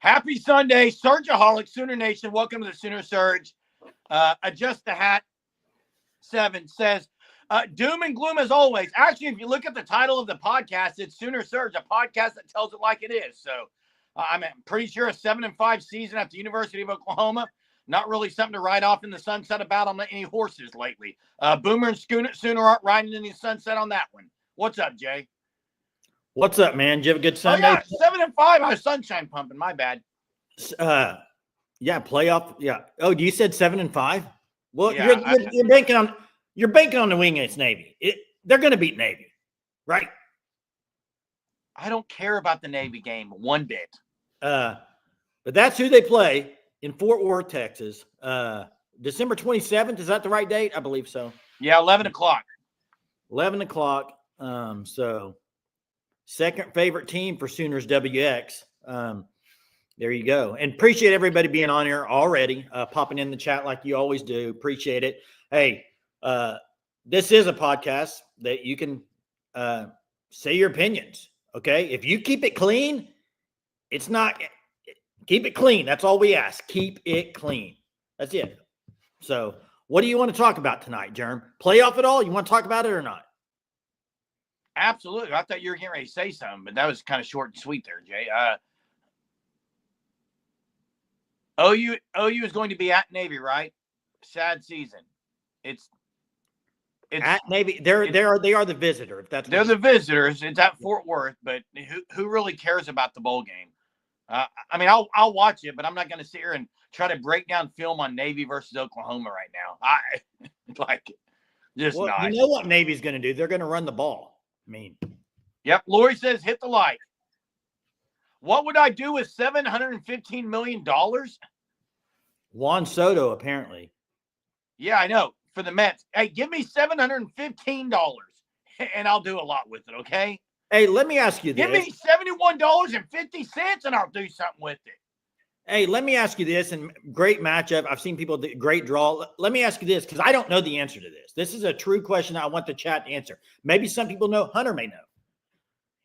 Happy Sunday, Surgeaholic, Sooner Nation. Welcome to the Sooner Surge. Adjust the Hat 7 says, doom and gloom as always. Actually, if you look at the title of the podcast, it's Sooner Surge, a podcast that tells it like it is. So I'm pretty sure a 7-5 season at the University of Oklahoma. Not really something to ride off in the sunset about on any horses lately. Boomer and Sooner aren't riding in the sunset on that one. What's up, Jay? What's up, man? Did you have a good Sunday? Oh, yeah, 7-5. I was sunshine pumping. My bad. Yeah, playoff. Yeah. Oh, you said 7-5? Well, yeah, you're banking on the Wing against Navy. They're going to beat Navy, right? I don't care about the Navy game one bit. But that's who they play in Fort Worth, Texas. December 27th. Is that the right date? I believe so. Yeah, 11 o'clock. 11 o'clock. So second favorite team for Sooners WX. There you go. And appreciate everybody being on here already, popping in the chat like you always do. Appreciate it. Hey, this is a podcast that you can say your opinions, okay? If you keep it clean, keep it clean. That's all we ask. Keep it clean. That's it. So what do you want to talk about tonight, Jerm? Playoff at all? You want to talk about it or not? Absolutely. I thought you were getting ready to say something, but that was kind of short and sweet there, Jay. OU is going to be at Navy, right? Sad season. It's at Navy. They are the visitor. If they're the visitors. It's at Fort Worth, but who really cares about the bowl game? I mean, I'll watch it, but I'm not going to sit here and try to break down film on Navy versus Oklahoma right now. I like just not. You know what Navy's going to do? They're going to run the ball. I mean, yep. Lori says, hit the like. What would I do with $715 million? Juan Soto, apparently. Yeah, I know. For the Mets. Hey, give me $715 and I'll do a lot with it, okay? Hey, let me ask you this. Give me $71.50 and I'll do something with it. Hey, let me ask you this, and great matchup. I've seen people do great draw. Let me ask you this, because I don't know the answer to this. This is a true question I want the chat to answer. Maybe some people know. Hunter may know.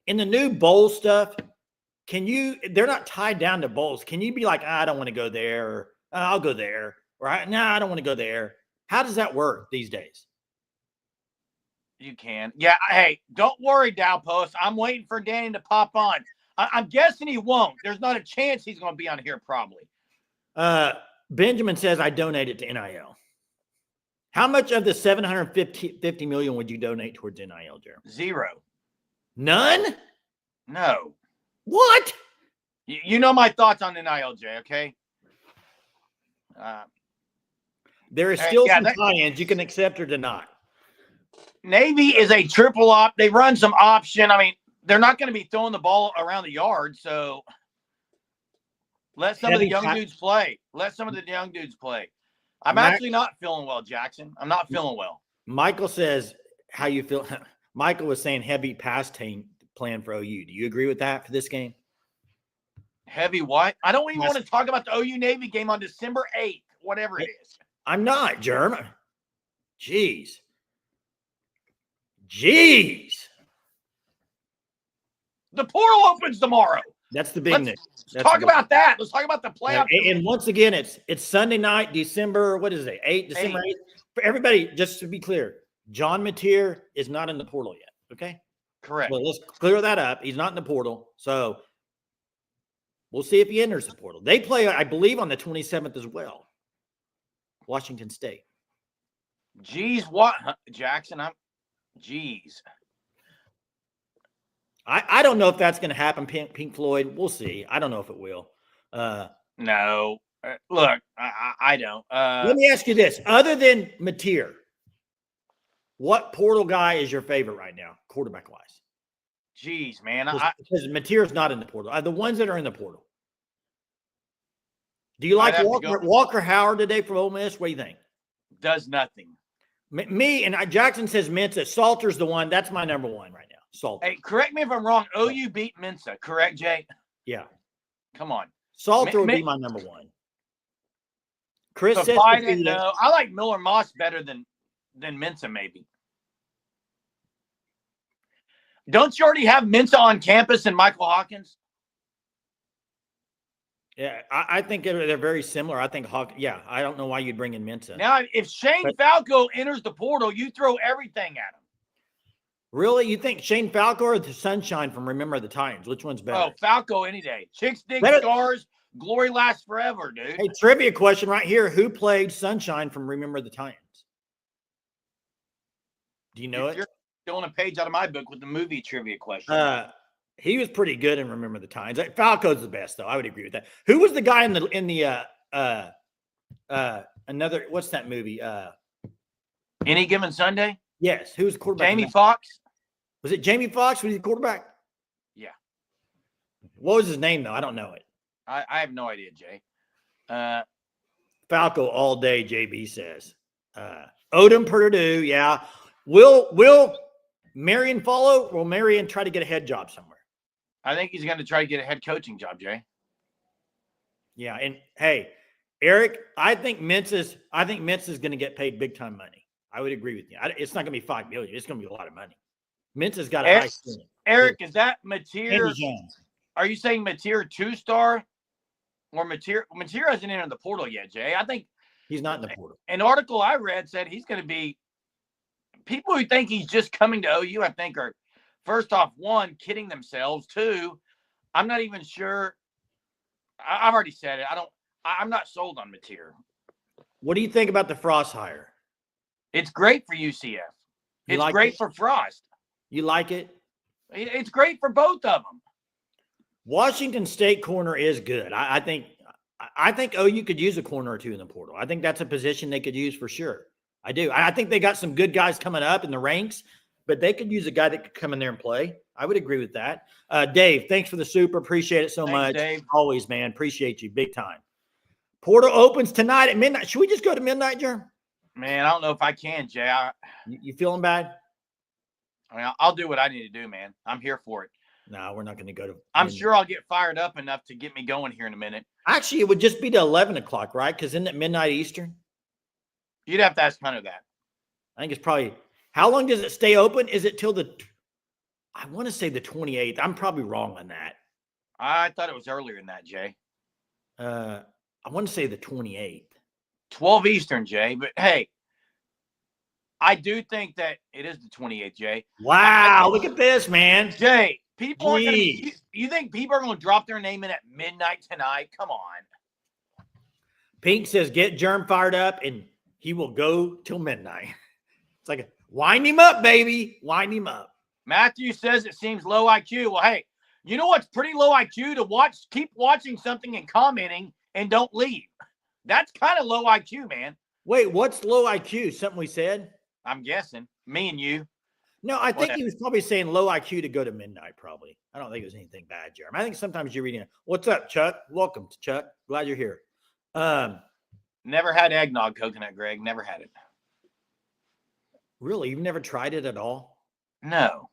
In the new bowl stuff, they're not tied down to bowls. Can you be like, I don't want to go there, or I'll go there, or no, I don't want to go there. How does that work these days? You can. Yeah, hey, don't worry, Dow Post. I'm waiting for Danny to pop on. I'm guessing he won't. There's not a chance he's going to be on here probably. Benjamin says, I donated to NIL. How much of the $750 million would you donate towards NIL, Jeremy? 0. None? No. What? You know my thoughts on NIL, Jay, okay? There is still some tie-ins you can accept or deny. Navy is a triple op. They run some option. I mean, they're not going to be throwing the ball around the yard, so let some of the young dudes play. I'm actually not feeling well, Jackson. I'm not feeling well. Michael says, how you feel? Michael was saying heavy pass plan for OU. Do you agree with that for this game? Heavy what? I don't even want to talk about the OU Navy game on December 8th, whatever it is. I'm not, Jerm. Jeez. The portal opens tomorrow. That's the big news. Let's talk about that. Let's talk about the playoff. And once again, it's Sunday night, December 8th, December 8th. For everybody, just to be clear, John Mateer is not in the portal yet. Okay? Correct. Well, let's clear that up. He's not in the portal. So we'll see if he enters the portal. They play, I believe, on the 27th as well. Washington State. Geez, what, Jackson? Geez. I don't know if that's going to happen, Pink Floyd. We'll see. I don't know if it will. No. Look, I don't. Let me ask you this. Other than Mateer, what portal guy is your favorite right now, quarterback-wise? Jeez, man. Because Mateer's not in the portal. The ones that are in the portal. Do you like Walker Howard today from Ole Miss? What do you think? Does nothing. Me and Jackson says Mensa. Salter's the one. That's my number one right now. Salter. Hey, correct me if I'm wrong. OU beat Mensa, correct, Jay? Yeah. Come on. Salter will be my number one. Chris says no. I like Miller Moss better than Mensa, maybe. Don't you already have Mensa on campus and Michael Hawkins? Yeah, I think they're very similar. I think Hawk. Yeah, I don't know why you'd bring in Mensa. Now, if Shane Falco enters the portal, you throw everything at him. Really, you think Shane Falco or the Sunshine from Remember the Titans? Which one's better? Oh, Falco any day. Chicks dig Better- scars. Glory lasts forever, dude. Hey, trivia question right here: who played Sunshine from Remember the Titans? Do you know it? You're stealing a page out of my book with the movie trivia question. He was pretty good in Remember the Titans. Falco's the best, though. I would agree with that. Who was the guy in the another? What's that movie? Any Given Sunday? Yes. Who was the quarterback? Jamie Foxx. Was it Jamie Foxx? Was he the quarterback? Yeah. What was his name though? I don't know it. I have no idea, Jay. Falco all day. JB says. Odom Purdue. Yeah. Will Marion follow? Will Marion try to get a head job somewhere? I think he's going to try to get a head coaching job, Jay. Yeah, and hey, Eric, I think Mensa's going to get paid big time money. I would agree with you. It's not going to be $5 million. It's going to be a lot of money. Mensa's got a high ceiling. Eric, is that Mateer? Are you saying Mateer 2-star or Mateer? Mateer hasn't entered the portal yet, Jay. I think he's not in the portal. An article I read said he's going to be. People who think he's just coming to OU, I think, are first off, one, kidding themselves. Two, I'm not even sure. I've already said it. I'm not sold on Mateer. What do you think about the Frost hire? It's great for UCF. It's like great for Frost. You like it? It's great for both of them. Washington State corner is good. I think OU could use a corner or two in the portal. I think that's a position they could use for sure. I do. I think they got some good guys coming up in the ranks, but they could use a guy that could come in there and play. I would agree with that. Dave, thanks for the super. Appreciate it so much. Dave. Always, man. Appreciate you big time. Portal opens tonight at midnight. Should we just go to midnight, Jerm? Man, I don't know if I can, Jay. You feeling bad? I mean, I'll do what I need to do, man. I'm here for it. No, we're not going to go to. I'm sure I'll get fired up enough to get me going here in a minute. Actually, it would just be to 11 o'clock, right? Because isn't it midnight Eastern? You'd have to ask Hunter that. I think it's probably. How long does it stay open? Is it till I want to say the 28th. I'm probably wrong on that. I thought it was earlier than that, Jay. I want to say the 28th. 12 Eastern, Jay. But hey, I do think that it is the 28th, Jay. Wow, look at this, man. Jay, people are going to. You think people are going to drop their name in at midnight tonight? Come on. Pink says, get Germ fired up, and he will go till midnight. It's like, wind him up, baby. Wind him up. Matthew says it seems low IQ. Well, hey, you know what's pretty low IQ? To keep watching something and commenting and don't leave. That's kind of low IQ, man. Wait, what's low IQ? Something we said? I'm guessing. Me and you. No, I think he was probably saying low IQ to go to midnight, probably. I don't think it was anything bad, Jeremy. I think sometimes you're reading it. What's up, Chuck? Welcome, Chuck. Glad you're here. Never had eggnog coconut, Greg. Never had it. Really? You've never tried it at all? No.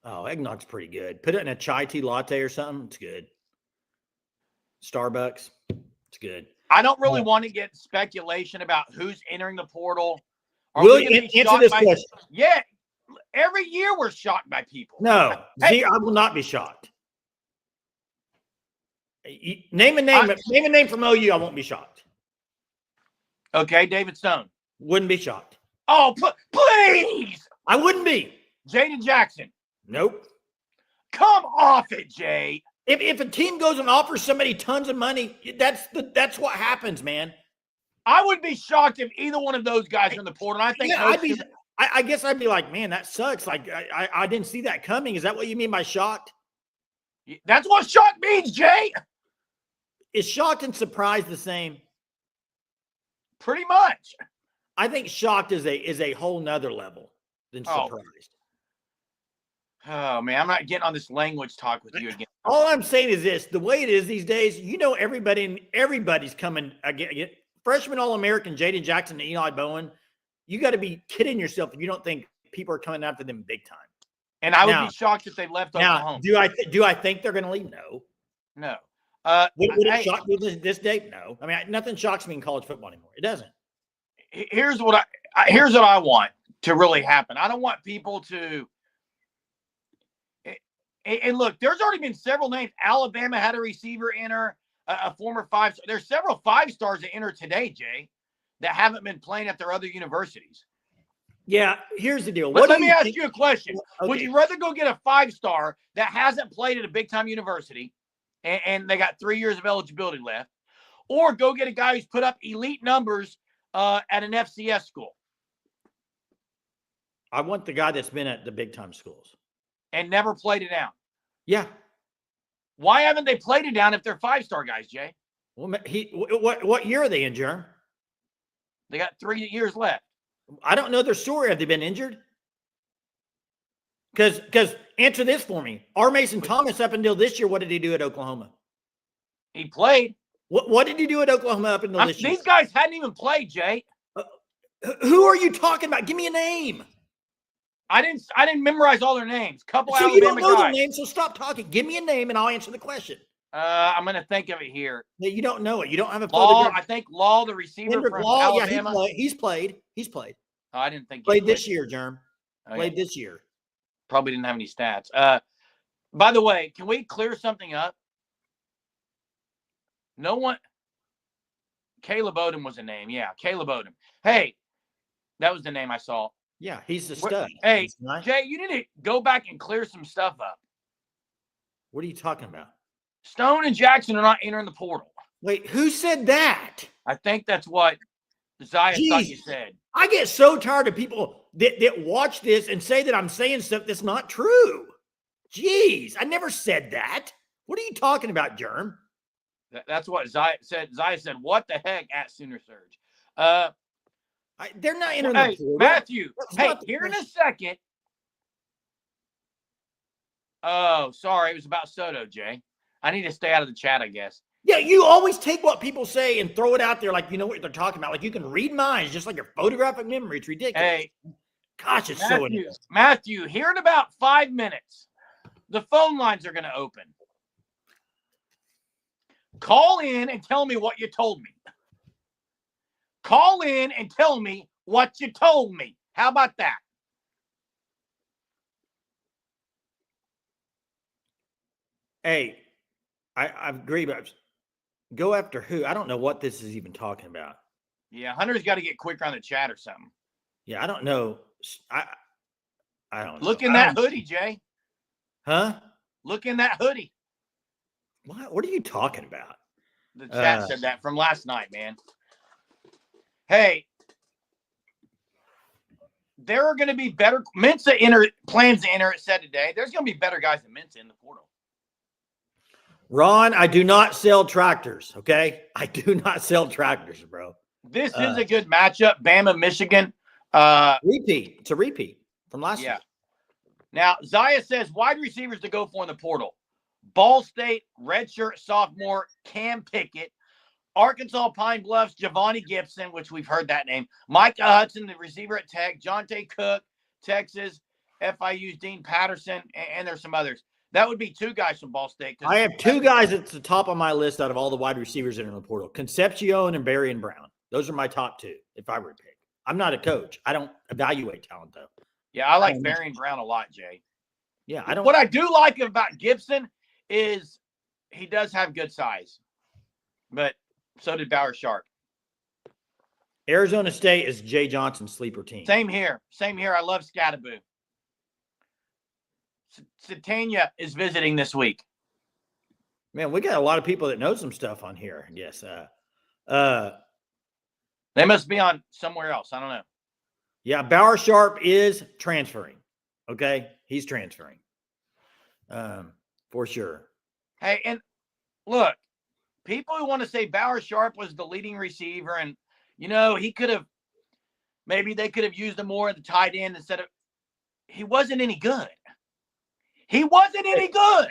Oh, eggnog's pretty good. Put it in a chai tea latte or something. It's good. Starbucks. It's good. I don't really want to get speculation about who's entering the portal. Will you answer this question? Yeah. Every year we're shocked by people. No. Hey, I will not be shocked. Name a name from OU. I won't be shocked. Okay, David Stone. Wouldn't be shocked. Oh, please. I wouldn't be. Jaden Jackson. Nope. Come off it, Jay. If a team goes and offers somebody tons of money, that's what happens, man. I would be shocked if either one of those guys are in the portal. I think I guess I'd be like, man, that sucks. Like I didn't see that coming. Is that what you mean by shocked? That's what shocked means, Jay. Is shocked and surprised the same? Pretty much. I think shocked is a whole nother level than surprised. Oh man, I'm not getting on this language talk with you again. All I'm saying is this: the way it is these days, everybody's coming again. Freshman All-American Jaden Jackson and Eli Bowen. You got to be kidding yourself if you don't think people are coming after them big time. And I would be shocked if they left Oklahoma. Do I think they're going to leave? No. Would it shock me this day? No. I mean, nothing shocks me in college football anymore. It doesn't. Here's what I want to really happen. I don't want people to. And look, there's already been several names. Alabama had a receiver enter. a former 5-star. There's several 5-stars that enter today, Jay, that haven't been playing at their other universities. Yeah, here's the deal. But let me ask you a question. Okay. Would you rather go get a 5-star that hasn't played at a big-time university and they got 3 years of eligibility left, or go get a guy who's put up elite numbers at an FCS school? I want the guy that's been at the big-time schools. And never played it down. Yeah. Why haven't they played it down if they're 5-star guys, Jay? Well, what year are they in, Jerm? They got 3 years left. I don't know their story. Have they been injured? Because answer this for me. R. Mason Thomas, up until this year, what did he do at Oklahoma? He played. What did he do at Oklahoma up until this year? These guys hadn't even played, Jay. Who are you talking about? Give me a name. I didn't memorize all their names. Couple So Alabama you don't know guys. their names, so stop talking. Give me a name and I'll answer the question. I'm gonna think of it here. Yeah, you don't know it. You don't have a Law. I think Law, the receiver Kendrick from Law, Alabama. yeah, he's played. He's played. Oh, I didn't think he Played this year, Germ. Okay. Played this year. Probably didn't have any stats. By the way, can we clear something up? No one. Caleb Odom was a name. Yeah, Caleb Odom. Hey, that was the name I saw. Yeah, he's the stud. Hey, Jay, you need to go back and clear some stuff up. What are you talking about? Stone and Jackson are not entering the portal. Wait, who said that? I think that's what Zaya thought you said. I get so tired of people that watch this and say that I'm saying stuff that's not true. Jeez, I never said that. What are you talking about, Germ? That's what Zaya said. Zaya said, what the heck at Sooner Surge? They're not entering hey, the portal. Matthew, That's here in a second. Oh, sorry. It was about Soto, Jay. I need to stay out of the chat, I guess. Yeah, you always take what people say and throw it out there like you know what they're talking about. Like you can read minds just like your photographic memory. It's ridiculous. Hey, gosh, it's so annoying. Matthew, here in about 5 minutes, the phone lines are going to open. Call in and tell me what you told me. Call in and tell me what you told me. How about that? Hey, I agree, but go after who? I don't know what this is even talking about. Yeah, Hunter's got to get quicker on the chat or something. Yeah, I don't know. I don't know. Look in that hoodie, Jay. Huh? Look in that hoodie. What are you talking about? The chat said that from last night, man. Hey, there are going to be better. Mensa plans to enter. It said today. There's going to be better guys than Mensa in the portal. Ron, I do not sell tractors. Okay, I do not sell tractors, bro. This is a good matchup. Bama, Michigan. Repeat. It's a repeat from last year. Now, Zaya says wide receivers to go for in the portal. Ball State, redshirt sophomore, Cam Pickett. Arkansas Pine Bluffs, Giovanni Gibson, which we've heard that name. Micah Hudson, the receiver at Tech. Jonte Cook, Texas. FIU's Dean Patterson, and there's some others. That would be 2 guys from Ball State. I have 2 guys at the top of my list out of all the wide receivers in the portal. Concepcion and Berrien Brown. Those are my top 2 if I were to pick. I'm not a coach. I don't evaluate talent, though. Yeah, I like Berrien Brown a lot, Jay. Yeah, I don't. What I do like about Gibson is he does have good size. But so did Bauer Sharp. Arizona State is Jay Johnson's sleeper team. Same here. I love Scattaboo. Satania is visiting this week. Man, we got a lot of people that know some stuff on here. Yes. They must be on somewhere else. I don't know. Yeah, Bauer Sharp is transferring. Okay, he's transferring. For sure. Hey, and look, people who want to say Bauer Sharp was the leading receiver, and he could have. Maybe they could have used him more at the tight end instead of. He wasn't any good. He wasn't any good.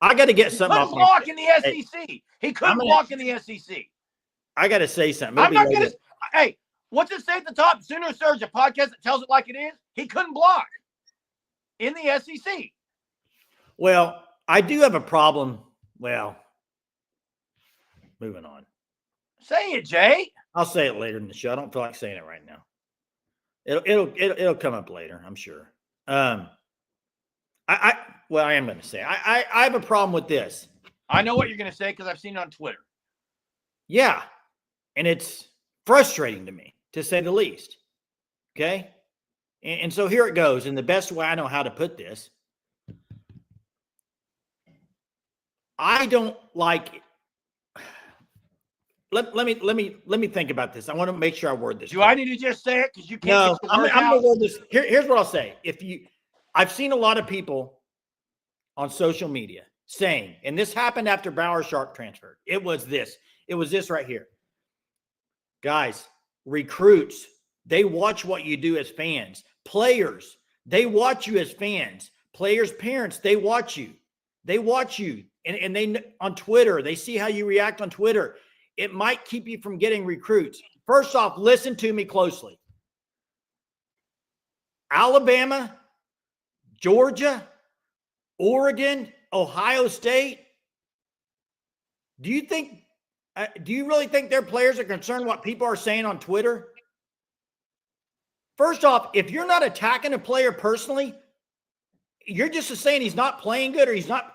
I got to get something off. He couldn't block in the SEC. He couldn't block in the SEC. I got to say something. I'm not going to. Hey, what's it say at the top? Sooner Surge, a podcast that tells it like it is. He couldn't block in the SEC. Well, I do have a problem. Well, moving on. Say it, Jay. I'll say it later in the show. I don't feel like saying it right now. It'll come up later, I'm sure. I am going to say I have a problem with this. I know what you're going to say because I've seen it on Twitter. Yeah. And it's frustrating to me, to say the least. Okay. And so here it goes. In the best way I know how to put this, I don't like. Let me think about this. I want to make sure I word this. Do correct. I need to just say it because you can't No, get the I'm words going out? to word this. Here's what I'll say. I've seen a lot of people on social media saying, and this happened after Bauer Sharp transferred. It was this right here. Guys, recruits, they watch what you do as fans. Players, they watch you as fans. Players' parents, they watch you. They watch you. And they on Twitter, they see how you react on Twitter. It might keep you from getting recruits. First off, listen to me closely. Alabama, Georgia, Oregon, Ohio State. Do you really think their players are concerned what people are saying on Twitter? First off, if you're not attacking a player personally, you're just saying he's not playing good or he's not.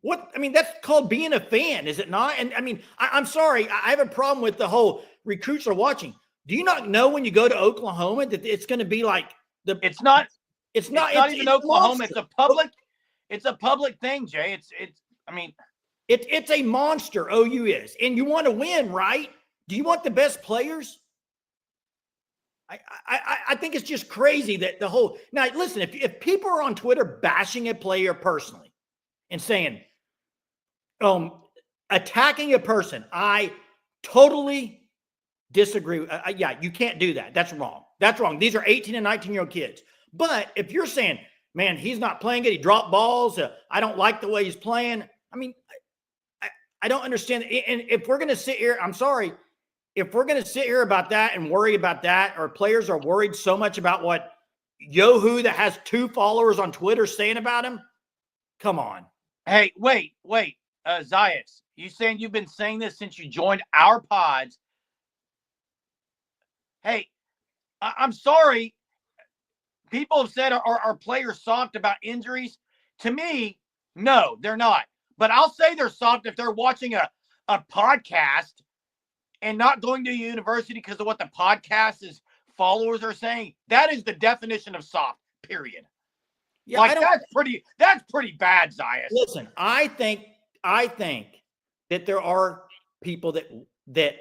What? I mean, that's called being a fan, is it not? And I mean, I'm sorry. I have a problem with the whole recruits are watching. Do you not know when you go to Oklahoma that it's going to be like the? It's not even Oklahoma. Monster. It's a public thing, Jay. I mean, it's a monster. OU is, and you want to win, right? Do you want the best players? I think it's just crazy that the whole. Now, listen, if people are on Twitter bashing a player personally and saying, attacking a person, I totally disagree. Yeah, you can't do that. That's wrong. That's wrong. These are 18 and 19-year-old kids. But if you're saying, man, he's not playing good, he dropped balls, I don't like the way he's playing. I mean, I don't understand. And if we're going to sit here, I'm sorry, if we're going to sit here about that and worry about that, or players are worried so much about what Yohu that has 2 followers on Twitter saying about him, come on. Hey, wait. Zayas, you saying you've been saying this since you joined our pods. Hey, I'm sorry. People have said, are players soft about injuries? To me, no, they're not. But I'll say they're soft if they're watching a podcast and not going to university because of what the podcast's followers are saying. That is the definition of soft, period. Yeah, like that's pretty bad, Zayas. Listen, I think that there are people that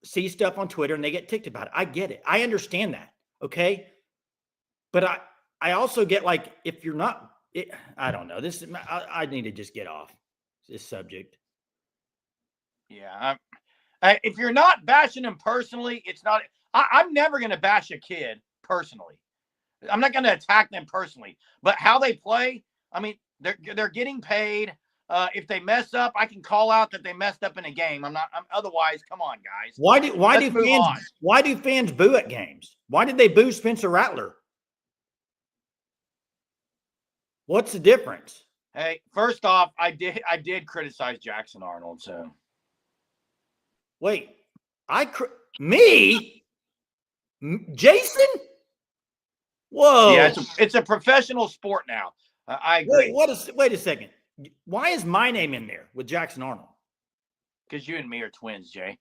see stuff on Twitter and they get ticked about it. I get it. I understand that. Okay. But I also get, like, if you're not, I don't know. I need to just get off this subject. Yeah. If you're not bashing him personally, it's not. I'm never going to bash a kid personally. I'm not going to attack them personally. But how they play, I mean, they're getting paid. If they mess up, I can call out that they messed up in a game. Otherwise, come on, guys. Why do fans boo at games? Why did they boo Spencer Rattler? What's the difference? Hey, first off, I did criticize Jackson Arnold. So, wait, me, Jason? Whoa! Yeah, it's a professional sport now. I agree. Wait a second. Why is my name in there with Jackson Arnold? Because you and me are twins, Jay.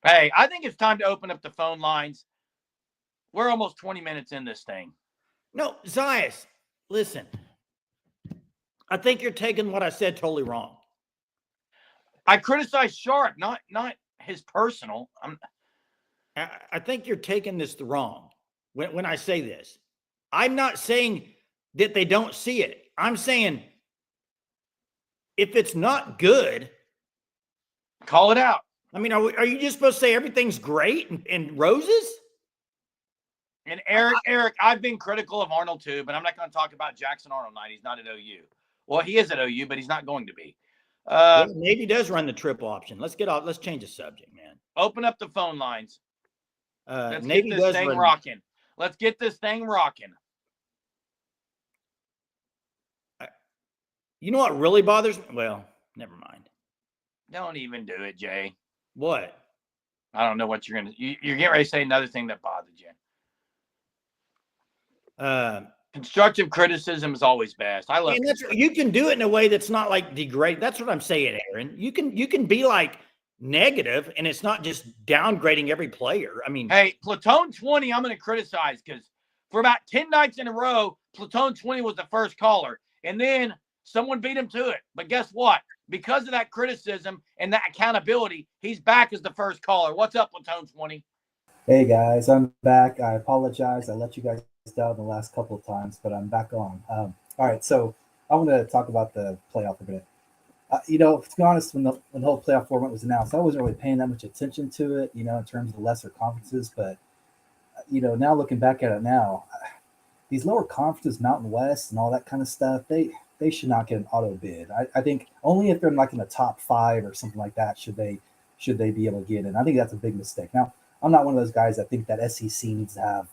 Hey, I think it's time to open up the phone lines. We're almost 20 minutes in this thing. No, Zayas, listen. I think you're taking what I said totally wrong. I criticize Sharp, not his personal. I think you're taking this wrong when I say this. I'm not saying that they don't see it. I'm saying if it's not good, call it out. I mean, are you just supposed to say everything's great and roses? And Eric, I've been critical of Arnold too, but I'm not going to talk about Jackson Arnold tonight. He's not at OU. Well, he is at OU, but he's not going to be. Navy does run the triple option. Let's change the subject, man. Open up the phone lines. Let's Navy get this thing rocking. Let's get this thing rocking. You know what really bothers me? Well, never mind. Don't even do it, Jay. What? I don't know what you're getting ready to say another thing that bothered you. Constructive criticism is always best. I love you can do it in a way that's not like degrade. That's what I'm saying, Aaron. You can be like, negative, and it's not just downgrading every player. I mean, hey, Platoon 20, I'm going to criticize because for about 10 nights in a row, Platoon 20 was the first caller. And then someone beat him to it. But guess what? Because of that criticism and that accountability, he's back as the first caller. What's up, Platoon 20? Hey guys, I'm back. I apologize. I let you guys down the last couple of times, but I'm back on. All right, so I want to talk about the playoff a bit. To be honest, when the whole playoff format was announced, I wasn't really paying that much attention to it, in terms of the lesser conferences. But, now looking back at it now, these lower conferences, Mountain West and all that kind of stuff, they should not get an auto bid. I think only if they're like in the top 5 or something like that should they be able to get in. I think that's a big mistake. Now, I'm not one of those guys that think that SEC needs to have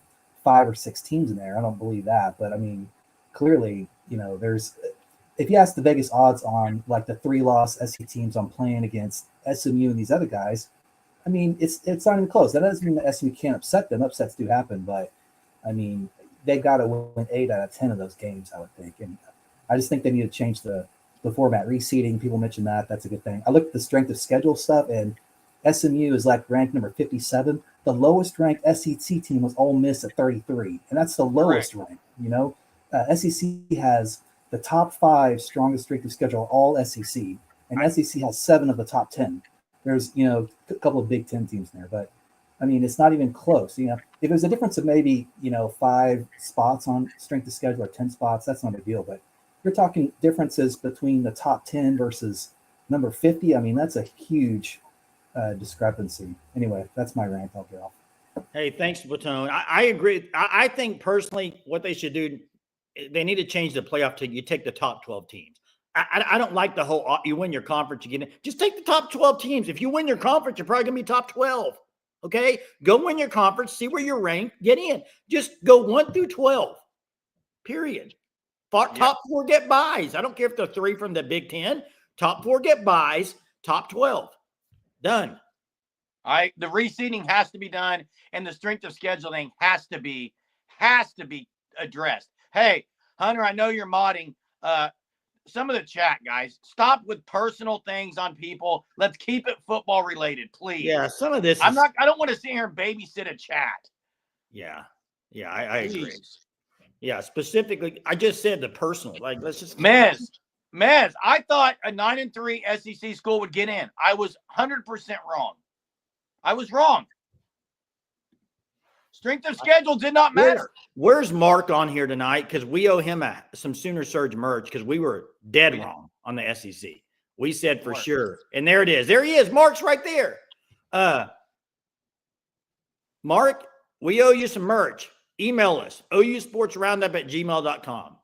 5 or 6 teams in there. I don't believe that. But I mean, clearly, if you ask the Vegas odds on like the 3-loss SEC teams on playing against SMU and these other guys, I mean, it's not even close. That doesn't mean that SMU can't upset them. Upsets do happen, but I mean, they've got to win 8 out of 10 of those games, I would think. And I just think they need to change the format, reseeding. People mention that. That's a good thing. I looked at the strength of schedule stuff, and SMU is like ranked number 57. The lowest ranked SEC team was Ole Miss at 33, and that's the lowest rank. SEC has the top 5 strongest strength of schedule, all SEC, and SEC has 7 of the top 10. There's a couple of Big Ten teams in there, but I mean it's not even close. If there's a difference of maybe 5 spots on strength of schedule or 10 spots, that's not a big deal. But you're talking differences between the top 10 versus number 50. I mean that's a huge discrepancy. Anyway, that's my rant. I'll get off. hey, thanks, Platoon. I agree. I think personally what they should do, they need to change the playoff to you take the top 12 teams. I don't like the whole you win your conference, you get in. Just take the top 12 teams. If you win your conference, you're probably going to be top 12. Okay? Go win your conference, see where you're ranked, get in. Just go 1 through 12. Period. Top 4 get buys. I don't care if they're 3 from the Big Ten. Top 4 get buys, top 12. Done. The reseeding has to be done, and the strength of scheduling has to be addressed. Hey, Hunter, I know you're modding. Some of the chat, guys, stop with personal things on people. Let's keep it football related, please. Yeah, some of this I don't want to sit here and babysit a chat. Yeah, I agree. Yeah, specifically, I just said the personal. Like, let's just Mez, I thought a 9-3 SEC school would get in. I was 100% wrong. I was wrong. Strength of schedule did not matter. Where's Mark on here tonight? Because we owe him some Sooner Surge merch because we were dead wrong on the SEC. We said for sure. And there it is. There he is. Mark's right there. Mark, we owe you some merch. Email us, ousportsroundup@gmail.com.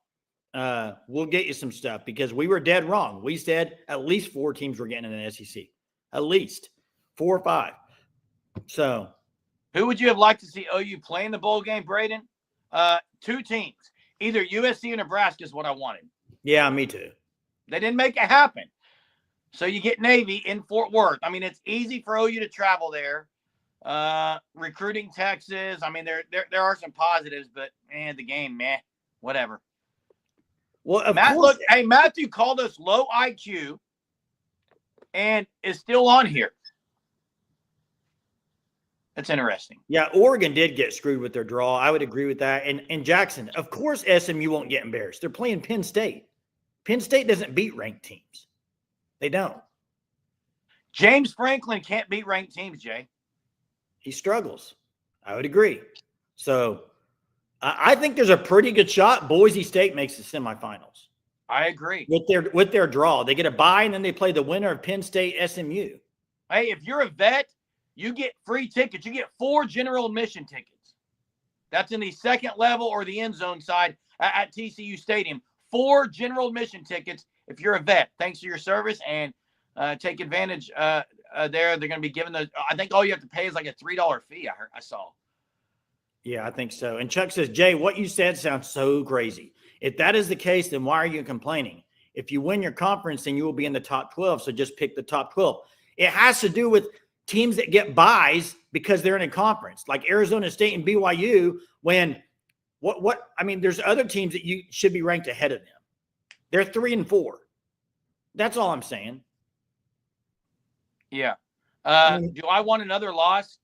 We'll get you some stuff because we were dead wrong. We said at least 4 teams were getting in the SEC. At least 4 or 5. So who would you have liked to see OU play in the bowl game, Braden? 2 teams. Either USC or Nebraska is what I wanted. Yeah, me too. They didn't make it happen. So you get Navy in Fort Worth. I mean, it's easy for OU to travel there. Recruiting Texas. I mean, there are some positives, but the game, whatever. Well, of course. Look, Matthew called us low IQ and is still on here. That's interesting. Yeah, Oregon did get screwed with their draw. I would agree with that. And Jackson, of course, SMU won't get embarrassed. They're playing Penn State. Penn State doesn't beat ranked teams. They don't. James Franklin can't beat ranked teams, Jay. He struggles. I would agree. So I think there's a pretty good shot Boise State makes the semifinals. I agree. With their draw. They get a bye, and then they play the winner of Penn State SMU. Hey, if you're a vet, you get free tickets. You get 4 general admission tickets. That's in the second level or the end zone side at TCU Stadium. 4 general admission tickets if you're a vet. Thanks for your service, and take advantage there. They're going to be giving those. I think all you have to pay is like a $3 fee. I saw. Yeah, I think so. And Chuck says, Jay, what you said sounds so crazy. If that is the case, then why are you complaining? If you win your conference, then you will be in the top 12. So just pick the top 12. It has to do with teams that get buys because they're in a conference, like Arizona State and BYU. When I mean, there's other teams that you should be ranked ahead of them. They're 3 and 4. That's all I'm saying. Yeah. Do I want another loss?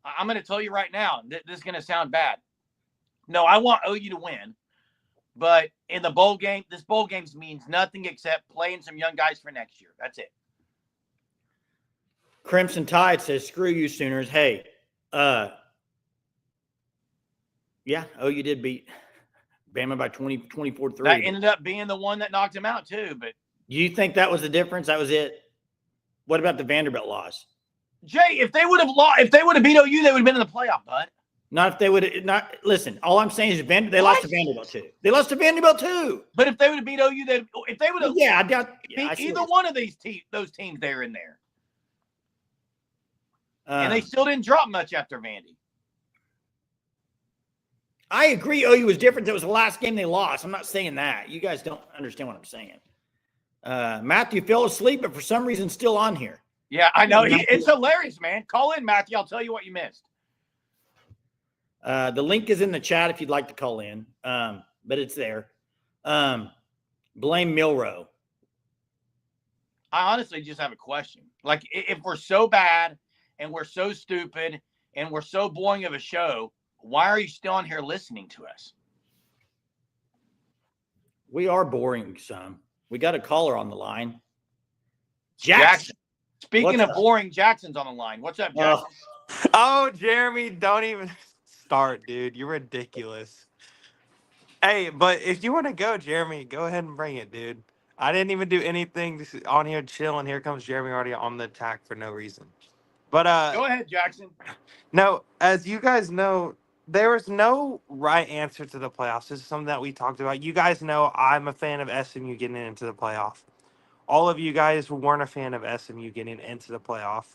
I'm going to tell you right now. This is going to sound bad. No, I want OU to win. But in the bowl game, this bowl game means nothing except playing some young guys for next year. That's it. Crimson Tide says, screw you, Sooners. Hey, yeah, OU did beat Bama by 24-3. That ended up being the one that knocked him out too. But do you think that was the difference? That was it? What about the Vanderbilt loss? Jay, if they would have beat OU, they would have been in the playoff, bud. Not if they would not listen. All I'm saying is they lost to Vanderbilt too. They lost to Vanderbilt too. But if they would have beat OU, if they would have I doubt beat either one of those teams, they're in there. And they still didn't drop much after Vandy. I agree. OU was different. That was the last game they lost. I'm not saying that. You guys don't understand what I'm saying. Matthew fell asleep, but for some reason still on here. Yeah, I know. It's hilarious, man. Call in, Matthew. I'll tell you what you missed. The link is in the chat if you'd like to call in, but it's there. Blame Milrow. I honestly just have a question. Like, if we're so bad and we're so stupid and we're so boring of a show, why are you still on here listening to us? We are boring some. We got a caller on the line. Jackson. Speaking of boring, Jackson's on the line. What's up, Jackson? Oh, Jeremy, don't even start, dude. You're ridiculous. Hey, but if you want to go, Jeremy, go ahead and bring it, dude. I didn't even do anything on here chilling. Here comes Jeremy already on the attack for no reason. But go ahead, Jackson. No, as you guys know, there was no right answer to the playoffs. This is something that we talked about. You guys know I'm a fan of SMU getting into the playoff. All of you guys weren't a fan of SMU getting into the playoff.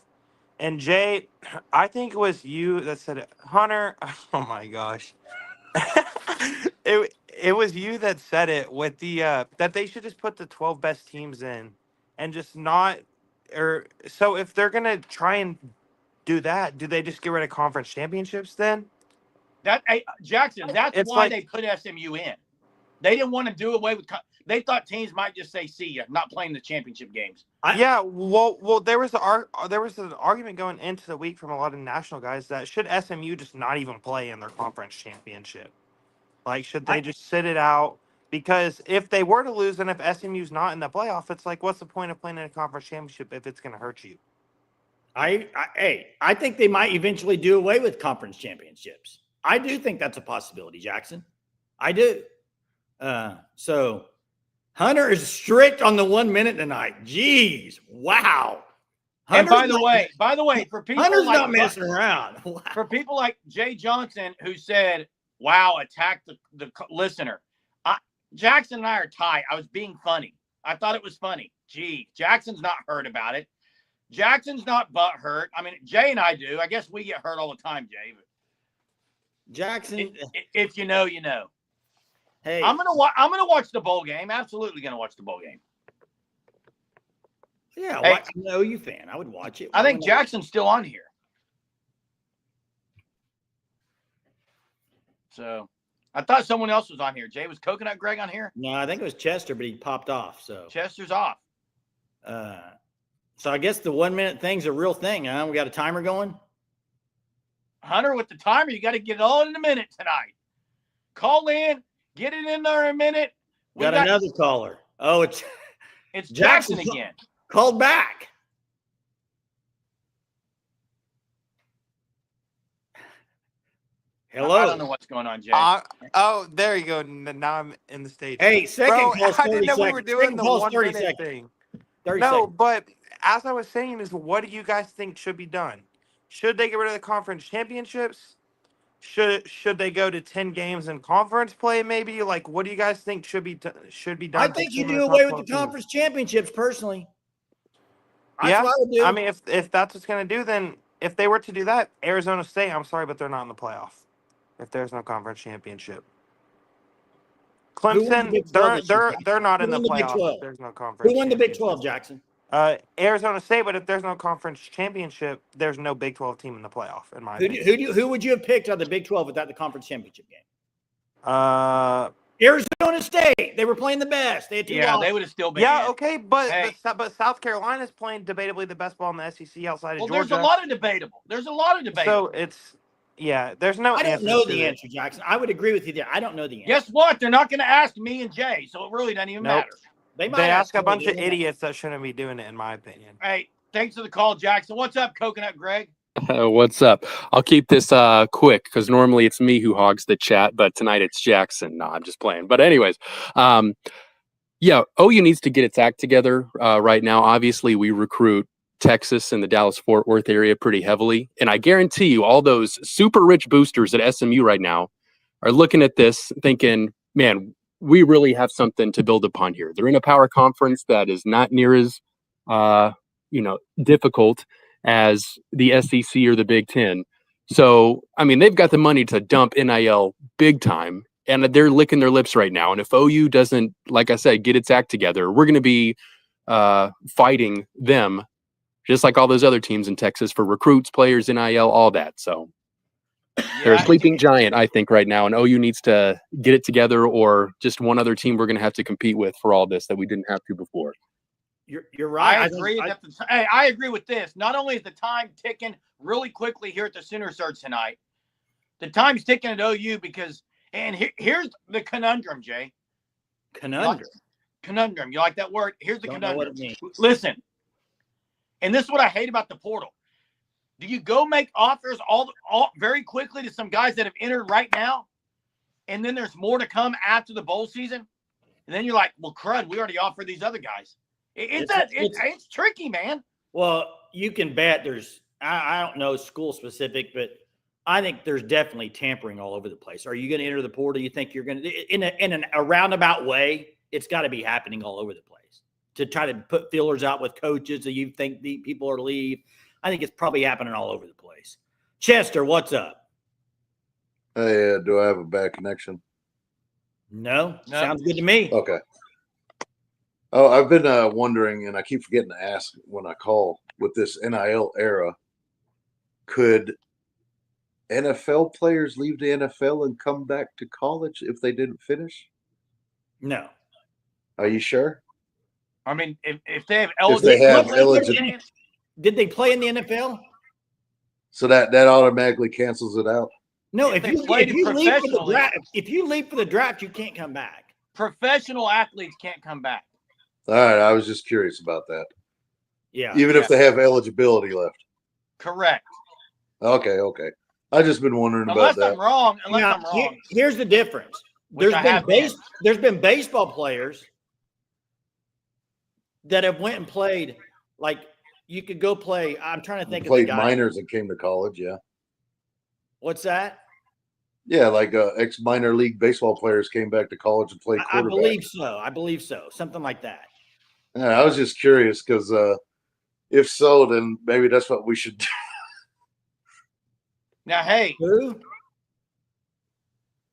And Jay, I think it was you that said it. Hunter, oh my gosh. It was you that said it with the that they should just put the 12 best teams in and just not so if they're gonna try and do that, do they just get rid of conference championships then? Jackson, that's why they put SMU in. They didn't want to do away with. They thought teams might just say, "See ya," not playing the championship games. Well, there was an argument going into the week from a lot of national guys that should SMU just not even play in their conference championship? Like, should they just sit it out? Because if they were to lose, and if SMU's not in the playoff, it's like, what's the point of playing in a conference championship if it's going to hurt you? I think they might eventually do away with conference championships. I do think that's a possibility, Jackson. I do. So Hunter is strict on the 1 minute tonight. Jeez. Wow. And by the way, for people Hunter's like, not messing around. Wow. For people like Jay Johnson, who said, "Wow, attack the listener." Jackson and I are tight. I was being funny. I thought it was funny. Gee, Jackson's not hurt about it. Jackson's not butthurt. I mean, Jay and I do. I guess we get hurt all the time, Jay. But Jackson, if you know, you know. Hey, I'm gonna watch the bowl game. Absolutely gonna watch the bowl game. Yeah, hey, I'm an OU fan. I would watch it. I think Jackson's still on here. So I thought someone else was on here. Jay, was Coconut Greg on here? No, I think it was Chester, but he popped off. So Chester's off. So I guess the 1 minute thing's a real thing, huh? We got a timer going. Hunter, with the timer, you got to get it all in a minute tonight. Call in, get it in there in a minute. We got another caller. Oh, it's Jackson again. Called back. Hello. I don't know what's going on, Jay. Oh, there you go. Now I'm in the stage. Hey, second call's 30 I didn't know seconds. we were doing the 1 minute thing. 30 no, seconds. But as I was saying is, what do you guys think should be done? Should they get rid of the conference championships? Should they go to 10 games in conference play? Maybe, like, what do you guys think should be done? I think you do away with the conference championships, personally. That's what I would do. I mean, if that's what's going to do, then if they were to do that, Arizona State, I'm sorry, but they're not in the playoff. If there's no conference championship, Clemson, they're not in the playoff. If there's no conference. Who won the Big 12, Jackson? Arizona State, but if there's no conference championship, there's no Big 12 team in the playoff, in my opinion. Who would you have picked out of the Big 12 without the conference championship game? Arizona State, they were playing the best. They had 2 Yeah, losses. they would have still been. Yeah, in. okay, but, Hey. but South Carolina's playing debatably the best ball in the SEC outside of Well, Georgia. there's a lot of debatable. There's a lot of debatable. So it's there's no I don't answers know to the it. answer, Jackson. I would agree with you there. I don't know the answer. Guess what? They're not going to ask me and Jay, so it really doesn't even Nope. matter. They might They ask a me, bunch they of don't. idiots that shouldn't be doing it, in my opinion. Hey, thanks for the call, Jackson. What's up, Coconut Greg? What's up? I'll keep this quick because normally it's me who hogs the chat, but tonight it's Jackson. No, I'm just playing. But anyways, yeah, OU needs to get its act together right now. Obviously, we recruit Texas and the Dallas-Fort Worth area pretty heavily, and I guarantee you all those super rich boosters at SMU right now are looking at this thinking, man, we really have something to build upon here. They're in a power conference that is not near as difficult as the SEC or the Big Ten. So, I mean, they've got the money to dump NIL big time, and they're licking their lips right now. And if OU doesn't, like I said, get its act together, we're going to be fighting them, just like all those other teams in Texas, for recruits, players, NIL, all that. So they're a sleeping giant, I think, right now, and OU needs to get it together, or just one other team we're going to have to compete with for all this that we didn't have to before. You're right. I agree. I agree with this. Not only is the time ticking really quickly here at the Sooner Surge tonight, the time's ticking at OU because, and here's the conundrum, Jay. Conundrum. Conundrum. You like that word? Here's the Don't know what conundrum. it means. Listen, and this is what I hate about the portal. Do you go make offers all very quickly to some guys that have entered right now, and then there's more to come after the bowl season, and then you're like, well, crud, we already offered these other guys. It's tricky, man. Well, you can bet there's, I don't know school specific, but I think there's definitely tampering all over the place. Are you going to enter the portal? You think you're going to, in a roundabout way, it's got to be happening all over the place to try to put feelers out with coaches that you think the people are leave. I think it's probably happening all over the place. Chester, what's up? Hey, do I have a bad connection? No. Sounds good to me. Okay. Oh, I've been wondering, and I keep forgetting to ask when I call, with this NIL era, could NFL players leave the NFL and come back to college if they didn't finish? No. Are you sure? I mean, if they have eligibility. Did they play in the NFL? So that automatically cancels it out? No, if you leave for the draft, you can't come back. Professional athletes can't come back. All right, I was just curious about that. Yeah. Even if they have eligibility left. Correct. Okay. I've just been wondering about that. Unless I'm wrong. Here's the difference. There's been baseball players that have went and played, like you could go play. I'm trying to think of the guy. Played minors and came to college, yeah. What's that? Yeah, like ex-minor league baseball players came back to college and played quarterback. I believe so. Something like that. Yeah, I was just curious because if so, then maybe that's what we should do. Now, hey. Who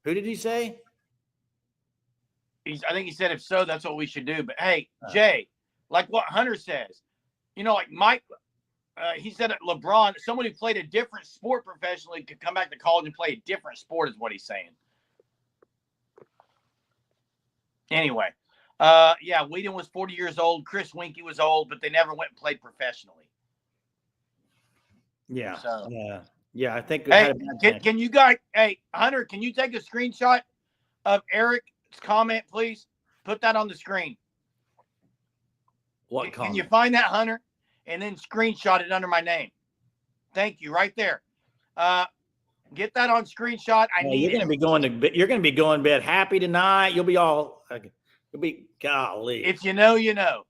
did he say? I think he said if so, that's what we should do. But, hey, Jay, like what Hunter says, like Mike, he said that LeBron, someone who played a different sport professionally could come back to college and play a different sport is what he's saying. Anyway, yeah, Whedon was 40 years old. Chris Winkie was old, but they never went and played professionally. Yeah. So, yeah, I think. Hey, can you guys, Hunter, can you take a screenshot of Eric's comment, please? Put that on the screen. What comment? Can you find that, Hunter? And then screenshot it under my name. Thank you, right there. Get that on screenshot. You're going to be going to bed happy tonight. You'll be all. You'll be golly. If you know, you know.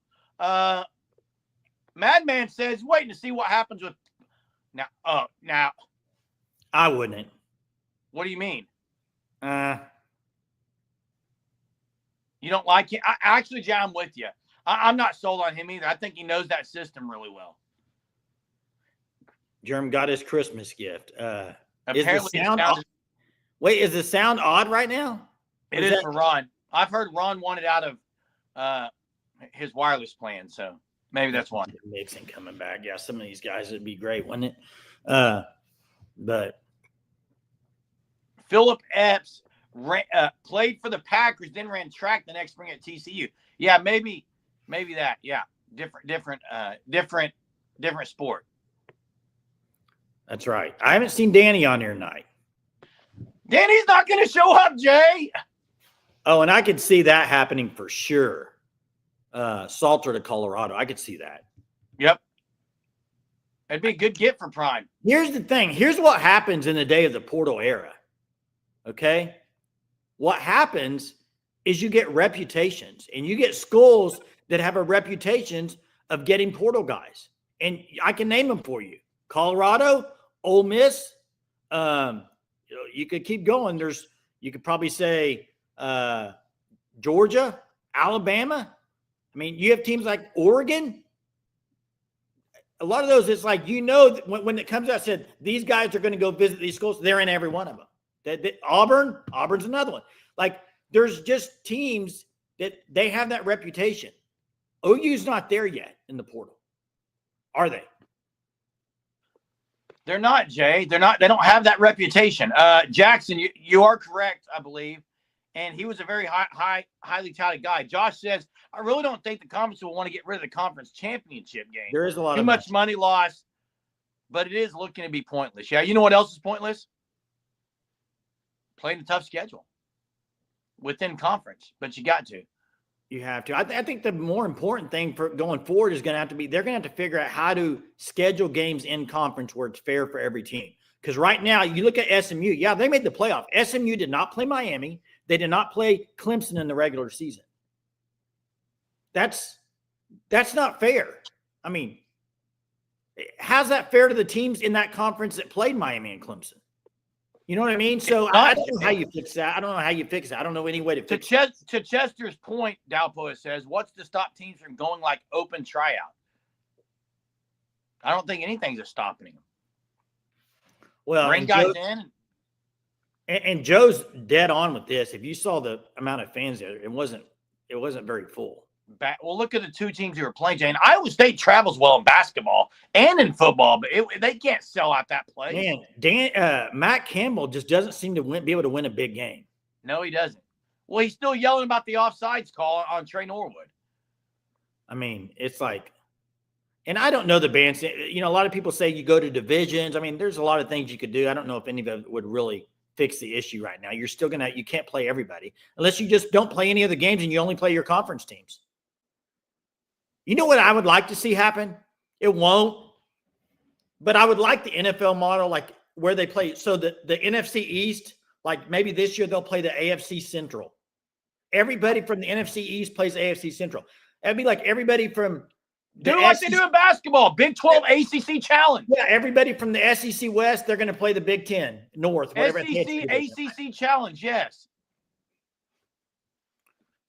Madman says, waiting to see what happens with. Now. I wouldn't. What do you mean? You don't like it? Actually, Jay, I'm with you. I'm not sold on him either. I think he knows that system really well. Germ got his Christmas gift. Apparently, is the sound odd right now? It is for Ron. I've heard Ron wanted out of his wireless plan, so maybe that's one. Mixon coming back. Yeah, some of these guys would be great, wouldn't it? But Philip Epps played for the Packers, then ran track the next spring at TCU. Yeah, maybe that. Yeah, different sport. That's right. I haven't seen Danny on here tonight. Danny's not going to show up, Jay. Oh, and I could see that happening for sure. Salter to Colorado. I could see that. Yep. It'd be a good get for Prime. Here's the thing. Here's what happens in the day of the portal era. Okay? What happens is you get reputations, and you get schools that have a reputation of getting portal guys. And I can name them for you. Colorado, Ole Miss, you could keep going. You could probably say Georgia, Alabama. I mean, you have teams like Oregon. A lot of those, it's like, when it comes out, said these guys are going to go visit these schools. They're in every one of them. Auburn's another one. Like, there's just teams that they have that reputation. OU's not there yet in the portal, are they? They're not, Jay. They're not. They don't have that reputation. Jackson, you are correct, I believe, and he was a very highly touted guy. Josh says, I really don't think the conference will want to get rid of the conference championship game. There is a lot too much money lost, but it is looking to be pointless. Yeah, you know what else is pointless? Playing a tough schedule within conference, but you got to. You have to. I think the more important thing for going forward is going to have to be they're going to have to figure out how to schedule games in conference where it's fair for every team. Because right now, you look at SMU. Yeah, they made the playoff. SMU did not play Miami. They did not play Clemson in the regular season. That's not fair. I mean, how's that fair to the teams in that conference that played Miami and Clemson? You know what I mean? So I don't know how you fix that. I don't know how you fix it. I don't know any way to fix it. To Chester's point, Dalpoa says, what's to stop teams from going like open tryout? I don't think anything's stopping them. Well, bring guys in. And Joe's dead on with this. If you saw the amount of fans there, it wasn't very full. Well, look at the two teams who are playing, Jane. Iowa State travels well in basketball and in football, but they can't sell out that place. Man, Matt Campbell just doesn't seem to be able to win a big game. No, he doesn't. Well, he's still yelling about the offsides call on Trey Norwood. I mean, it's like, and I don't know the bands. A lot of people say you go to divisions. I mean, there's a lot of things you could do. I don't know if any of it would really fix the issue right now. You're still you can't play everybody unless you just don't play any of the games and you only play your conference teams. You know what I would like to see happen? It won't. But I would like the NFL model, like where they play. So the NFC East, like maybe this year they'll play the AFC Central. Everybody from the NFC East plays AFC Central. That'd be like everybody from do like they do in basketball. Big 12 ACC challenge. Yeah, everybody from the SEC West, they're going to play the Big 10 North. Whatever SEC, ACC challenge, yes.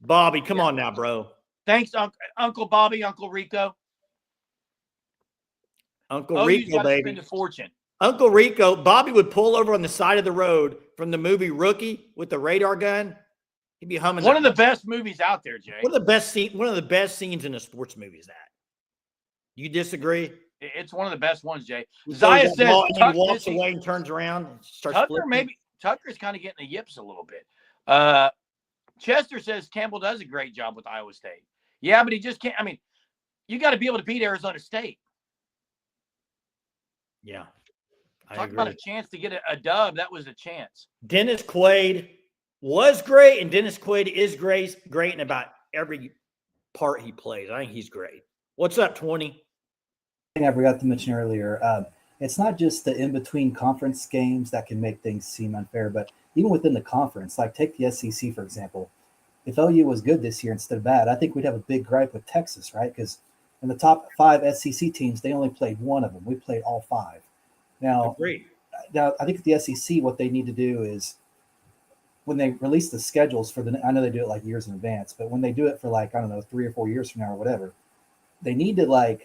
Bobby, come on now, bro. Thanks, Uncle Bobby, Uncle Rico. Uncle Rico, baby. Spend a fortune. Uncle Rico, Bobby would pull over on the side of the road from the movie Rookie with the radar gun. He'd be humming. One of the best movies out there, Jay. One of the best scenes in a sports movie is that. You disagree? It's one of the best ones, Jay. Zaya says he walks away and turns around and starts Tucker's kind of getting the yips a little bit. Chester says Campbell does a great job with Iowa State. Yeah, but he just can't. I mean, you got to be able to beat Arizona State. Yeah. Talk about a chance to get a dub. That was a chance. Dennis Quaid was great, and Dennis Quaid is great in about every part he plays. I think he's great. What's up, 20? I forgot to mention earlier, it's not just the in-between conference games that can make things seem unfair, but even within the conference, like take the SEC, for example. If OU was good this year instead of bad, I think we'd have a big gripe with Texas, right? Because in the top 5 SEC teams, they only played one of them. We played all 5. Now, I think the SEC, what they need to do is when they release the schedules I know they do it like years in advance, but when they do it for 3 or 4 years from now or whatever, they need to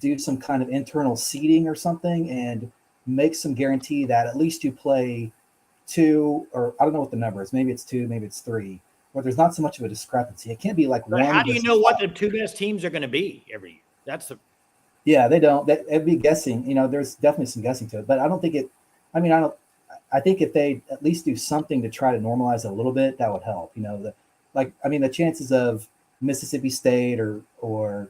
do some kind of internal seeding or something and make some guarantee that at least you play 2, or I don't know what the number is. Maybe it's 2, maybe it's 3, where there's not so much of a discrepancy. It can't be like one. How do you know what the 2 best teams are going to be every year? That's the. Yeah, they don't. It'd be guessing. There's definitely some guessing to it, but I don't think it. I mean, I think if they at least do something to try to normalize it a little bit, that would help. The chances of Mississippi State or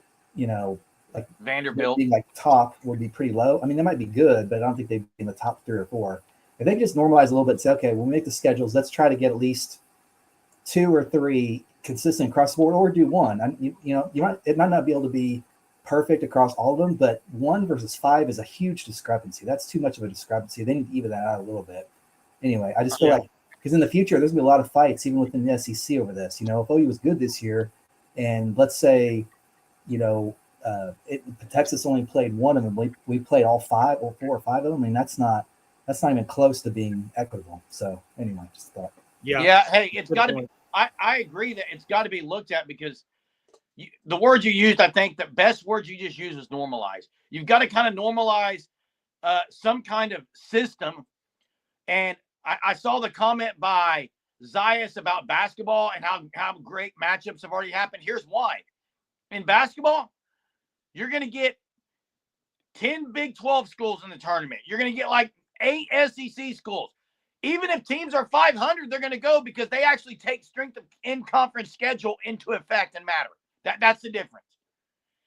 like Vanderbilt being like top would be pretty low. I mean, they might be good, but I don't think they'd be in the top 3 or 4. If they just normalize a little bit and say, okay, when we make the schedules, let's try to get at least 2 or 3 consistent across the board, or do 1. It might not be able to be perfect across all of them, but 1 versus 5 is a huge discrepancy. That's too much of a discrepancy. They need to even that out a little bit. Anyway, I just feel like because in the future there's gonna be a lot of fights even within the SEC over this. If OU was good this year, and let's say, Texas only played 1 of them, we played all 5 or 4 or 5 of them. I mean, that's not even close to being equitable. So anyway, just thought. Yeah. Hey, it's got to be. I agree that it's got to be looked at because the words you used, I think the best words you just used was normalize. You've got to kind of normalize some kind of system. And I saw the comment by Zayas about basketball and how great matchups have already happened. Here's why. In basketball, you're going to get 10 Big 12 schools in the tournament. You're going to get like 8 SEC schools. Even if teams are 500, they're going to go because they actually take strength of in-conference schedule into effect and matter. That's the difference.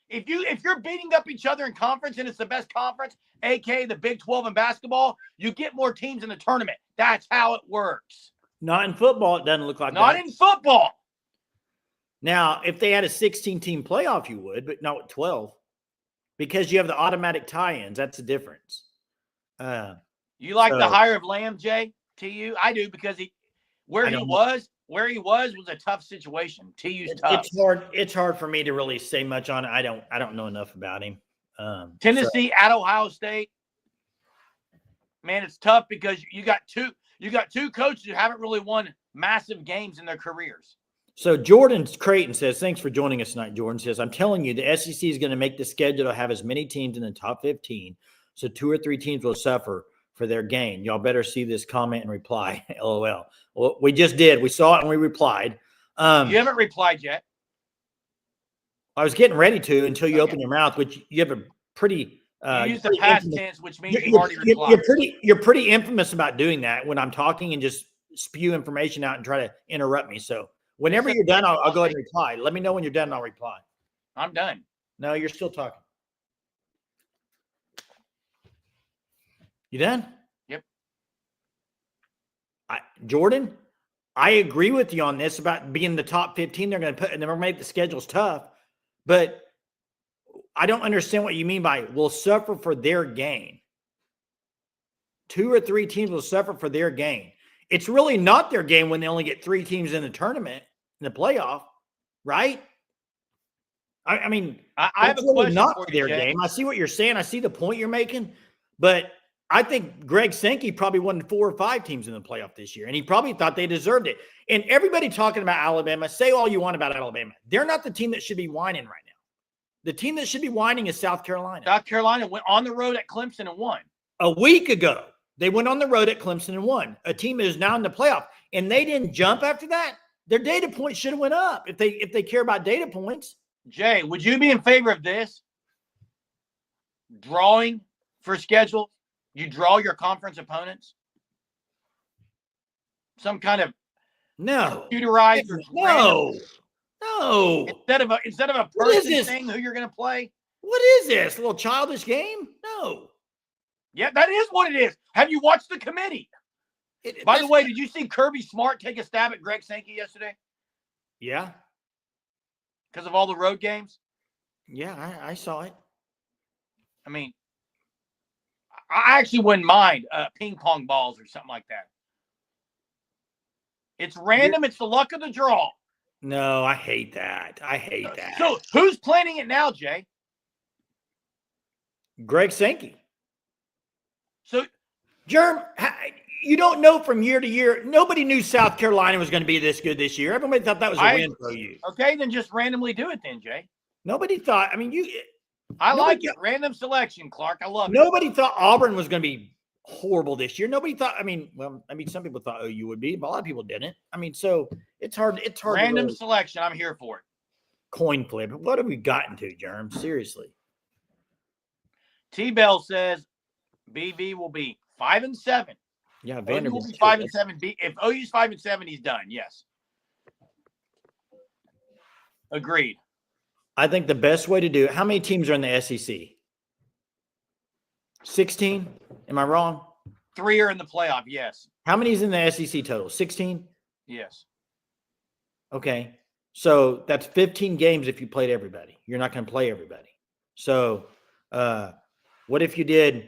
If you're beating up each other in conference and it's the best conference, aka the Big 12 in basketball, you get more teams in the tournament. That's how it works. Not in football, it doesn't look like that. Not in football. Now, if they had a 16-team playoff, you would, but not with 12. Because you have the automatic tie-ins. That's the difference. You like the hire of Lamb, Jay? TU? I do, because where he was a tough situation. TU's tough. It's hard for me to really say much on it. I don't know enough about him. Tennessee at Ohio State. Man, it's tough because you got two coaches who haven't really won massive games in their careers. So Jordan Creighton says, thanks for joining us tonight. Jordan says, I'm telling you, the SEC is going to make the schedule to have as many teams in the top 15. So 2 or 3 teams will suffer for their gain. Y'all better see this comment and reply. LOL. Well, we just did. We saw it and we replied. You haven't replied yet. I was getting ready to until you open your mouth, which you have a pretty you use the past tense, which means you've already replied. You're pretty infamous about doing that when I'm talking and just spew information out and try to interrupt me. So whenever you're done, I'll go ahead and reply. Let me know when you're done and I'll reply. I'm done. No, you're still talking. You done? Yep. Jordan, I agree with you on this about being the top 15. They're going to make the schedules tough, but I don't understand what you mean by will suffer for their gain. 2 or 3 teams will suffer for their gain. It's really not their gain when they only get 3 teams in the tournament, in the playoff, right? I mean, I have a really question not for for you, their Jay. game. I see what you're saying. I see the point you're making, but I think Greg Sankey probably won 4 or 5 teams in the playoff this year, and he probably thought they deserved it. And everybody talking about Alabama, say all you want about Alabama. They're not the team that should be whining right now. The team that should be whining is South Carolina. South Carolina went on the road at Clemson and won. A week ago, they went on the road at Clemson and won. A team that is now in the playoff, and they didn't jump after that. Their data points should have went up if they care about data points. Jay, would you be in favor of this? Drawing for schedule? You draw your conference opponents? Some kind of computerized or No. instead of a person saying who you're going to play? What is this? A little childish game? No. Yeah, that is what it is. Have you watched the committee? By the way, did you see Kirby Smart take a stab at Greg Sankey yesterday? Yeah. Because of all the road games? Yeah, I saw it. I mean, I actually wouldn't mind ping pong balls or something like that. It's random. It's the luck of the draw. No, I hate that. So who's planning it now, Jay? Greg Sankey. So, Jerm, you don't know from year to year. Nobody knew South Carolina was going to be this good this year. Everybody thought that was a win for you. Okay, then just randomly do it then, Jay. Nobody thought. I mean, I like it. Random selection, Clark. I love it. Nobody thought Auburn was going to be horrible this year. Nobody thought. Some people thought OU would be, but a lot of people didn't. I mean, so it's hard. It's hard. Random selection. I'm here for it. Coin flip. What have we gotten to, Jerm? Seriously. T-Bell says BV will be 5-7. Yeah, OU will Vanderbilt. be 5-7. If OU's 5-7, he's done. Yes. Agreed. I think the best way to do it. How many teams are in the SEC? 16? Am I wrong? 3 are in the playoff. Yes. How many is in the SEC total? 16? Yes. Okay. So that's 15 games if you played everybody. You're not going to play everybody. So what if you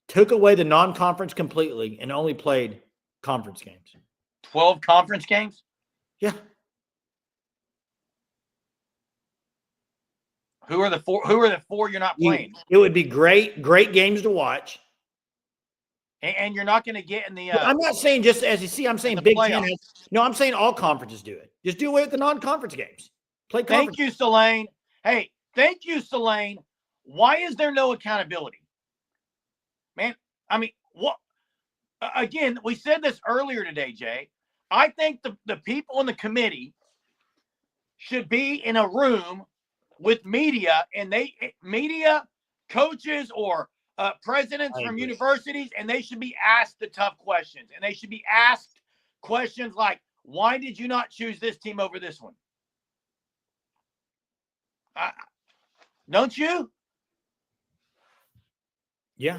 took away the non-conference completely and only played conference games? 12 conference games? Yeah. Who are the 4 you're not playing? It would be great games to watch. And you're not going to get in the I'm not saying just SEC. I'm saying the Big playoffs. 10. No, I'm saying all conferences do it. Just do away with the non-conference games. Play conference. Thank you, Selene. Hey, thank you, Selene. Why is there no accountability? Man, I mean, what? Again, we said this earlier today, Jay. I think the people in the committee should be in a room with media, and media, coaches, or presidents from universities, and they should be asked the tough questions. And they should be asked questions like, why did you not choose this team over this one? Don't you? Yeah.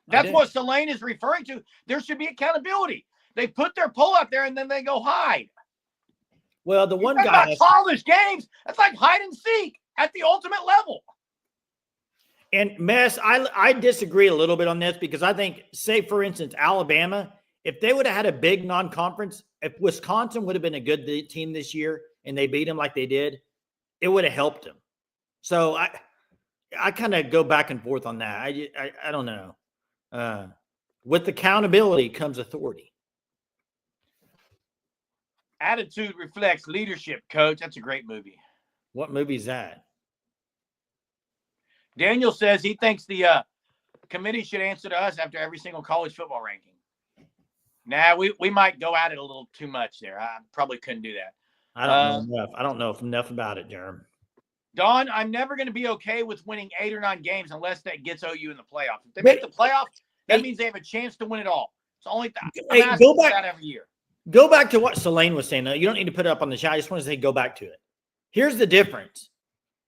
That's what Selene is referring to. There should be accountability. They put their poll out there and then they go hide. Well, the one guy about college games, that's like hide and seek at the ultimate level. And Mess, I disagree a little bit on this because I think, say for instance, Alabama, if they would have had a big non-conference, if Wisconsin would have been a good team this year and they beat them like they did, it would have helped them. So I kind of go back and forth on that. I don't know. With accountability comes authority. Attitude reflects leadership, Coach. That's a great movie. What movie is that? Daniel says he thinks the committee should answer to us after every single college football ranking. Nah, we might go at it a little too much there. I probably couldn't do that. I don't know enough. I don't know enough about it, Jerem. Don, I'm never going to be okay with winning 8 or 9 games unless that gets OU in the playoff. If they make the playoff, that means they have a chance to win it all. It's only I'm asking for that every year. Go back to what Selene was saying. You don't need to put it up on the chat. I just want to say go back to it. Here's the difference.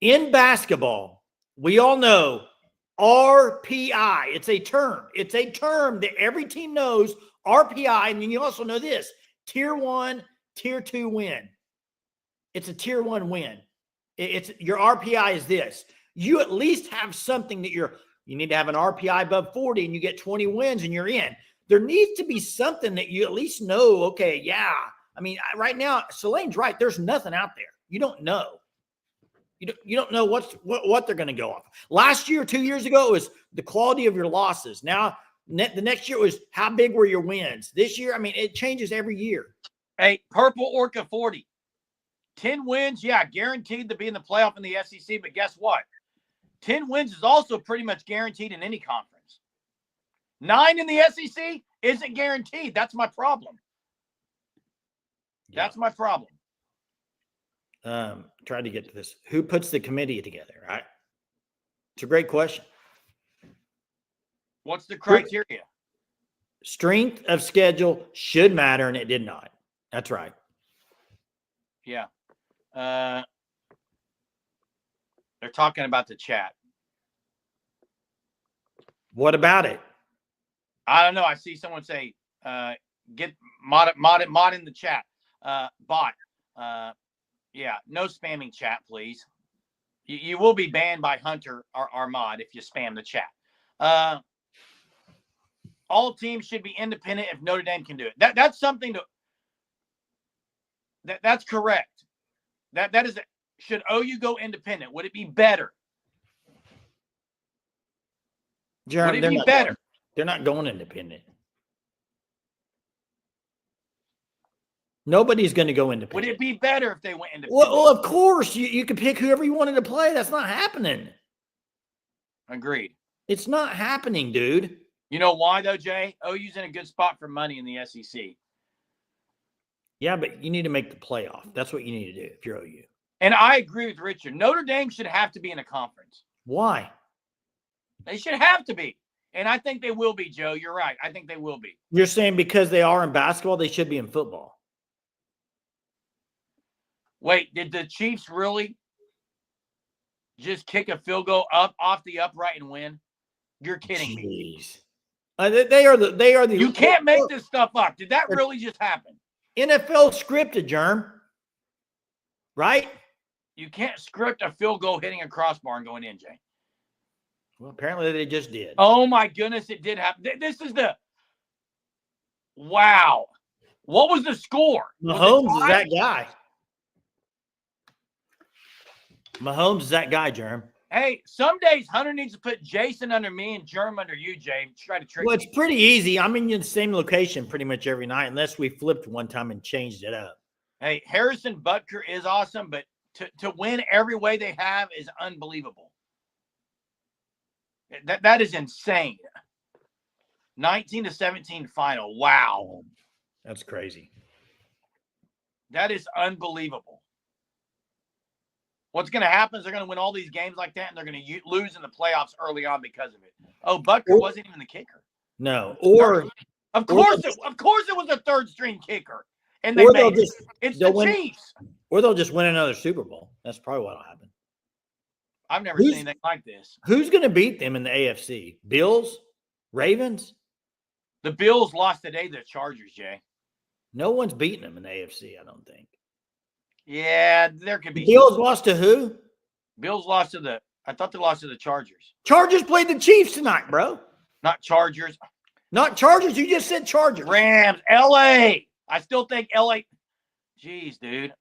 In basketball, we all know RPI. It's a term. It's a term that every team knows, RPI. And then you also know this, tier 1, tier 2 win. It's a tier 1 win. It's your RPI is this. You at least have something that you need to have an RPI above 40 and you get 20 wins and you're in. There needs to be something that you at least know, okay, yeah. I mean, right now, Selene's right. There's nothing out there. You don't know. You don't know what they're going to go off. Last year, 2 years ago, it was the quality of your losses. Now, the next year was how big were your wins. This year, I mean, it changes every year. Hey, Purple Orca 40. 10 wins, yeah, guaranteed to be in the playoff in the SEC, but guess what? 10 wins is also pretty much guaranteed in any conference. 9 in the SEC isn't guaranteed. That's my problem. That's my problem. Try to get to this. Who puts the committee together? Right? It's a great question. What's the criteria? Strength of schedule should matter, and it did not. That's right. Yeah. They're talking about the chat. What about it? I don't know. I see someone say, get mod in the chat. Bot. Yeah, no spamming chat, please. You will be banned by Hunter, our mod, if you spam the chat. All teams should be independent if Notre Dame can do it. That's something that's correct. That is, should OU go independent? Would it be better? Jeremy, would it be better? They're not going independent. Nobody's going to go independent. Would it be better if they went independent? Well, of course. You can pick whoever you wanted to play. That's not happening. Agreed. It's not happening, dude. You know why, though, Jay? OU's in a good spot for money in the SEC. Yeah, but you need to make the playoff. That's what you need to do if you're OU. And I agree with Richard. Notre Dame should have to be in a conference. Why? They should have to be. And I think they will be, Joe. You're right. I think they will be. You're saying because they are in basketball, they should be in football. Wait, did the Chiefs really just kick a field goal up off the upright and win? You're kidding me. Jeez. They are the. You can't make this stuff up. Did that really just happen? NFL scripted, Germ. Right? You can't script a field goal hitting a crossbar and going in, Jay. Well, apparently they just did. Oh my goodness, it did happen. This is the wow. What was the score? Mahomes is that guy. Mahomes is that guy, Germ. Hey, some days Hunter needs to put Jason under me and Germ under you, Jay. Try to trick Well, me. it's pretty easy. I'm in the same location pretty much every night, unless we flipped one time and changed it up. Hey, Harrison Butker is awesome, but to win every way they have is unbelievable. That is insane. 19-17 final. Wow. That's crazy. That is unbelievable. What's going to happen is they're going to win all these games like that, and they're going to lose in the playoffs early on because of it. Oh, Butker wasn't even the kicker. No, or of course it was a third string kicker, and or they'll just it's the Chiefs. Or they'll just win another Super Bowl. That's probably what'll happen. I've never seen anything like this. Who's going to beat them in the AFC? Bills, Ravens. The Bills lost today to the Chargers, Jay. No one's beating them in the AFC, I don't think. Yeah, there could be. The Bills lost to who? Bills lost to I thought they lost to the Chargers. Chargers played the Chiefs tonight, bro. Not Chargers. Not Chargers. You just said Chargers. Rams, LA. I still think LA. Jeez, dude.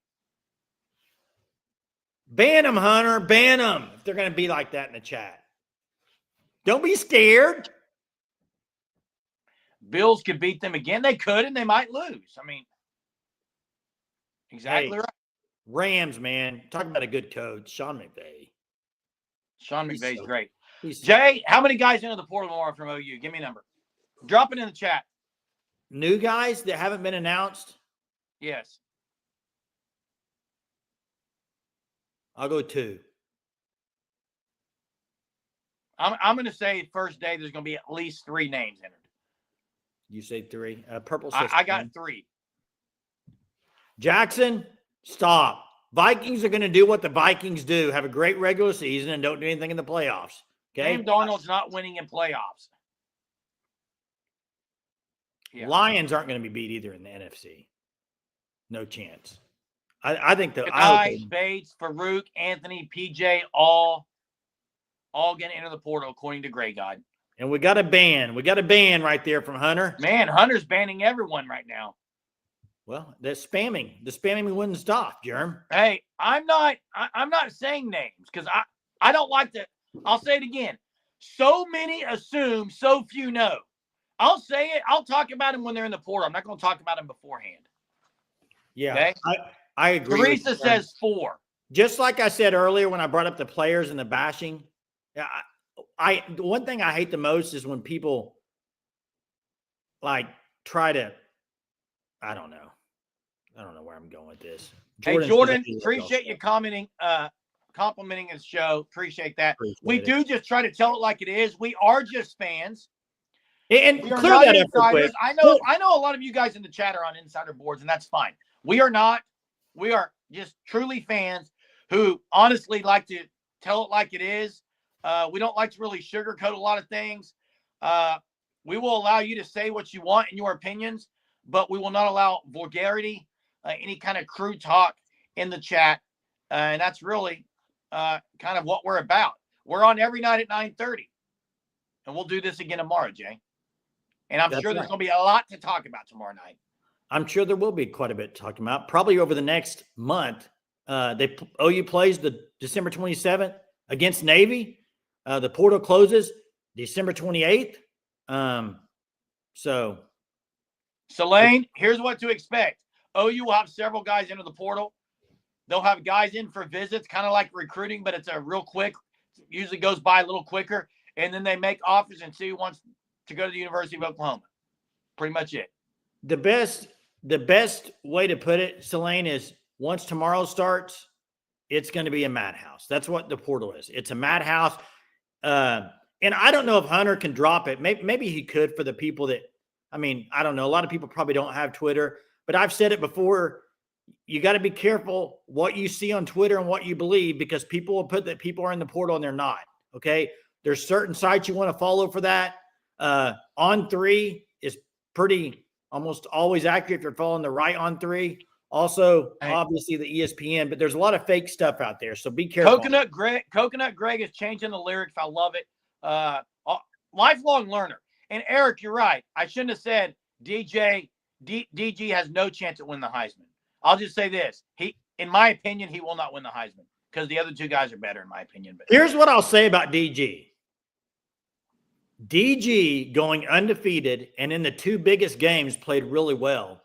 Ban them, Hunter. Ban them if they're going to be like that in the chat. Don't be scared. Bills could beat them again. They could, and they might lose. I mean, exactly right. Rams, man. Talk about a good coach. Sean McVay. Sean McVay's great. Jay, how many guys into the portal tomorrow from OU? Give me a number. Drop it in the chat. New guys that haven't been announced? Yes. I'll go 2. I'm going to say first day there's going to be at least 3 names entered. You say 3. Purple. I got 3. Jackson, stop. Vikings are going to do what the Vikings do. Have a great regular season and don't do anything in the playoffs. Okay. Sam Darnold's not winning in playoffs. Yeah. Lions aren't going to be beat either in the NFC. No chance. I think the Bates, Farouk, Anthony, PJ, all going to enter the portal according to Grey God. And we got a ban. We got a ban right there from Hunter. Man, Hunter's banning everyone right now. Well, the spamming wouldn't stop, Germ. Hey, I'm not saying names because I don't like to. I'll say it again. So many assume, so few know. I'll say it. I'll talk about them when they're in the portal. I'm not going to talk about them beforehand. Yeah, okay? I agree. Teresa says 4. Just like I said earlier when I brought up the players and the bashing. Yeah, one thing I hate the most is when people like try to. I don't know where I'm going with this. Jordan, appreciate you complimenting the show. Appreciate that. We do just try to tell it like it is. We are just fans. And clear that up real quick. I know a lot of you guys in the chat are on insider boards, and that's fine. We are not. We are just truly fans who honestly like to tell it like it is. We don't like to really sugarcoat a lot of things. We will allow you to say what you want in your opinions, but we will not allow vulgarity, any kind of crude talk in the chat. And that's really kind of what we're about. We're on every night at 9:30. And we'll do this again tomorrow, Jay. And I'm sure there's going to be a lot to talk about tomorrow night. I'm sure there will be quite a bit to talk about. Probably over the next month. OU plays the December 27th against Navy. The portal closes December 28th. Lane, here's what to expect. OU will have several guys into the portal. They'll have guys in for visits, kind of like recruiting, but it's a real quick. Usually goes by a little quicker. And then they make offers and see who wants to go to the University of Oklahoma. Pretty much it. The best way to put it, Selene, is once tomorrow starts, it's going to be a madhouse. That's what the portal is. It's a madhouse. And I don't know if Hunter can drop it. Maybe he could for the people that, I mean, I don't know. A lot of people probably don't have Twitter, but I've said it before. You got to be careful what you see on Twitter and what you believe, because people will put that people are in the portal and they're not. Okay. There's certain sites you want to follow for that. On3 is pretty almost always accurate if you're following the right On3. Also, obviously the ESPN, but there's a lot of fake stuff out there. So be careful. Coconut Greg is changing the lyrics. I love it. Lifelong learner. And Eric, you're right. I shouldn't have said DG has no chance at winning the Heisman. I'll just say this. In my opinion, he will not win the Heisman because the other two guys are better, in my opinion. But here's what I'll say about DG. DG going undefeated and in the two biggest games played really well.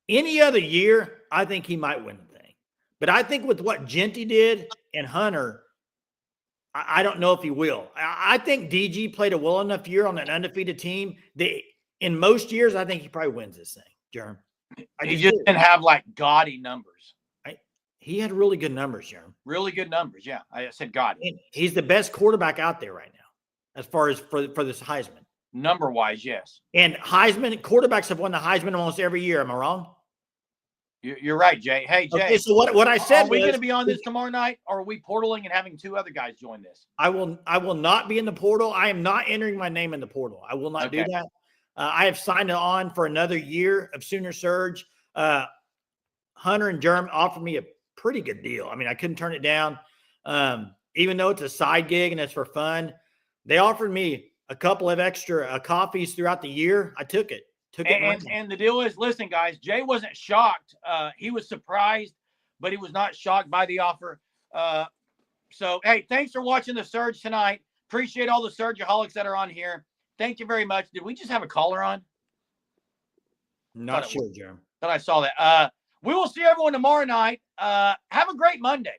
Any other year, I think he might win the thing. But I think with what Genty did and Hunter, I don't know if he will. I think DG played a well enough year on an undefeated team. In most years, I think he probably wins this thing, Jerm. He just didn't have like gaudy numbers. He had really good numbers, Jerm. Really good numbers, yeah. I said gaudy. And he's the best quarterback out there right now, as far as for this Heisman. Number-wise, yes. And Heisman, quarterbacks have won the Heisman almost every year. Am I wrong? You're right, Jay. Hey, Jay. Okay, so what I said are we going to be on this tomorrow night, or are we portaling and having two other guys join this? I will not be in the portal. I am not entering my name in the portal. I will not do that. I have signed on for another year of Sooner Surge. Hunter and Jerm offered me a pretty good deal. I mean, I couldn't turn it down. Even though it's a side gig and it's for fun, they offered me a couple of extra coffees throughout the year. I took it. And the deal is, listen, guys, Jay wasn't shocked. He was surprised, but he was not shocked by the offer. So, hey, thanks for watching the Surge tonight. Appreciate all the Surgeaholics that are on here. Thank you very much. Did we just have a caller on? Not sure, Jerm. Thought I saw that. We will see everyone tomorrow night. Have a great Monday.